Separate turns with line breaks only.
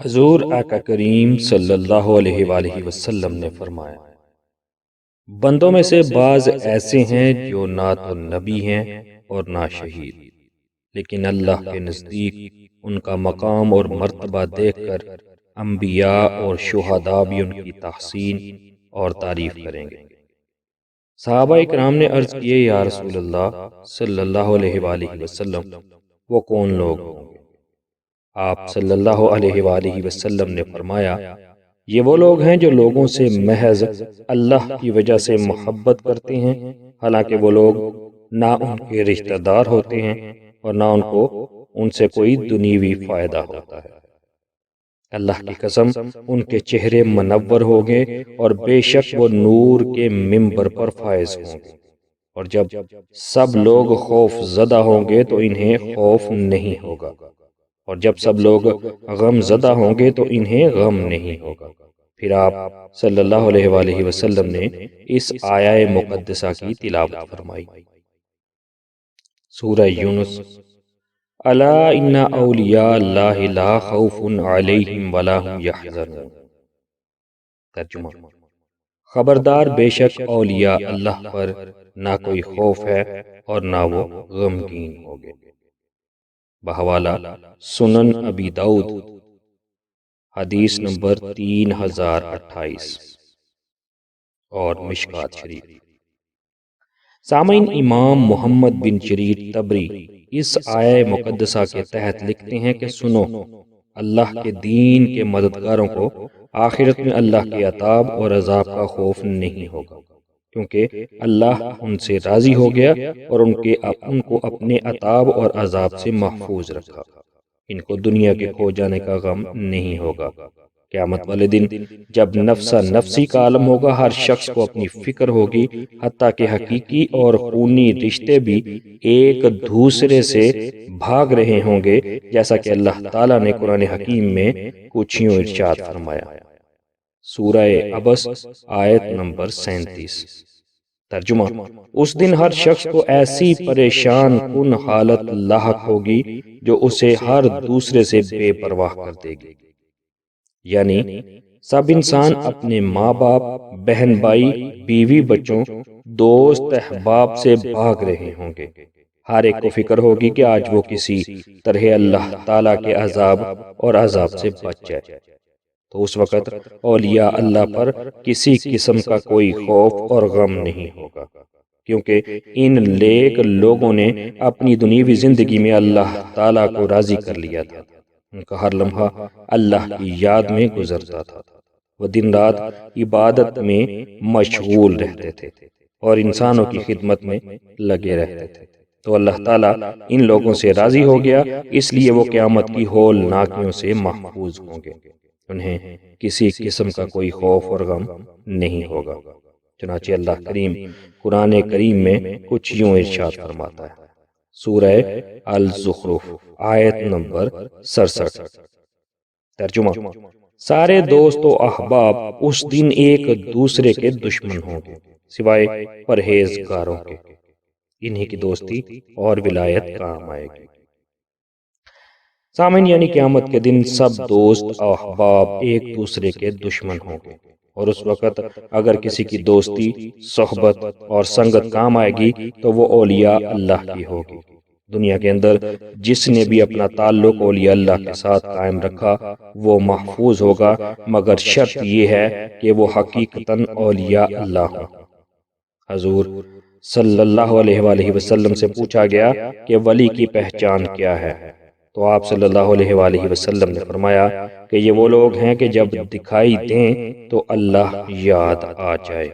حضور آقا کریم صلی اللہ علیہ وآلہ وسلم نے فرمایا، بندوں میں سے بعض ایسے ہیں جو نہ تو نبی ہیں اور نہ شہید، لیکن اللہ کے نزدیک ان کا مقام اور مرتبہ دیکھ کر انبیاء اور شہداء بھی ان کی تحسین اور تعریف کریں گے۔ صحابہ اکرام نے عرض کیے، یا رسول اللہ صلی اللہ علیہ وآلہ وسلم، وہ کون لوگ ہوں گے؟ آپ صلی اللہ علیہ وآلہ وسلم نے فرمایا، یہ وہ لوگ ہیں جو لوگوں سے محض اللہ کی وجہ سے محبت کرتے ہیں، حالانکہ وہ لوگ نہ ان کے رشتہ دار ہوتے ہیں اور نہ ان سے کوئی دنیوی فائدہ ہوتا ہے۔ اللہ کی قسم، ان کے چہرے منور ہوں گے اور بے شک وہ نور کے منبر پر فائز ہوں گے، اور جب سب لوگ خوف زدہ ہوں گے تو انہیں خوف نہیں ہوگا، اور جب سب لوگ غم زدہ ہوں گے تو انہیں غم نہیں ہوگا۔ پھر آپ صلی اللہ علیہ وآلہ وسلم نے اس آیہ مقدسہ کی تلاوت فرمائی۔ سورہ یونس۔ الا ان اولیاء اللہ لا خوف علیہم ولا هم یحزنون۔ ترجمہ: خبردار، بے شک اولیاء اللہ پر نہ کوئی خوف ہے اور نہ وہ غمگین ہوگے۔ بحوالہ سنن ابی داؤد، حدیث نمبر 3028 اور مشکات شریف۔ سامعین، امام محمد بن جریر طبری اس آیہ مقدسہ کے تحت لکھتے ہیں کہ سنو، اللہ کے دین کے مددگاروں کو آخرت میں اللہ کے عذاب اور عذاب کا خوف نہیں ہوگا، کیونکہ اللہ ان سے راضی ہو گیا اور ان کو اپنے عذاب اور عذاب سے محفوظ رکھا۔ ان کو دنیا کے کھو جانے کا غم نہیں ہوگا۔ قیامت والے دن جب نفسا نفسی کا عالم ہوگا، ہر شخص کو اپنی فکر ہوگی، حتیٰ کہ حقیقی اور خونی رشتے بھی ایک دوسرے سے بھاگ رہے ہوں گے، جیسا کہ اللہ تعالیٰ نے قرآن حکیم میں کچھ یوں ارشاد فرمایا۔ سورہ عبس، آیت نمبر 37۔ ترجمہ: اس دن ہر شخص کو ایسی پریشان کن حالت لاحق ہوگی جو اسے ہر دوسرے سے بے پرواہ کر دے گی، یعنی سب انسان اپنے ماں باپ، بہن بھائی، بیوی بچوں، دوست احباب سے بھاگ رہے ہوں گے۔ ہر ایک کو فکر ہوگی کہ آج وہ کسی طرح اللہ تعالیٰ کے عذاب سے بچ جائے۔ تو اس وقت اولیاء اللہ پر کسی قسم کا کوئی خوف اور غم نہیں ہوگا، کیونکہ ان نیک لوگوں نے اپنی دنیوی زندگی میں اللہ تعالیٰ کو راضی کر لیا تھا۔ ان کا ہر لمحہ اللہ کی یاد میں گزرتا تھا۔ وہ دن رات عبادت میں مشغول رہتے تھے اور انسانوں کی خدمت میں لگے رہتے تھے۔ تو اللہ تعالیٰ ان لوگوں سے راضی ہو گیا، اس لیے وہ قیامت کی ہولناکیوں سے محفوظ ہوں گے۔ انہیں کسی قسم کا کوئی خوف اور غم نہیں ہوگا۔ چنانچہ اللہ کریم قرآن کریم میں کچھ یوں ارشاد فرماتا ہے۔ سورہ الزخرف، آیت نمبر 67۔ ترجمہ: سارے دوست و احباب اس دن ایک دوسرے کے دشمن ہوں گے، سوائے پرہیزگاروں کے، انہی کی دوستی اور ولایت کام آئے گی۔ سامعین، یعنی قیامت کے دن سب دوست و احباب ایک دوسرے کے دشمن ہوں گے، اور اس وقت اگر کسی کی دوستی، صحبت اور سنگت کام آئے گی تو وہ اولیاء اللہ کی ہوگی۔ دنیا کے اندر جس نے بھی اپنا تعلق اولیاء اللہ کے ساتھ قائم رکھا وہ محفوظ ہوگا، مگر شرط یہ ہے کہ وہ حقیقتاً اولیاء اللہ ہوں۔ حضور صلی اللہ علیہ وآلہ وسلم سے پوچھا گیا کہ ولی کی پہچان کیا ہے، تو آپ صلی اللہ علیہ وآلہ وسلم نے فرمایا کہ یہ وہ لوگ ہیں کہ جب دکھائی دیں تو اللہ یاد آ جائے۔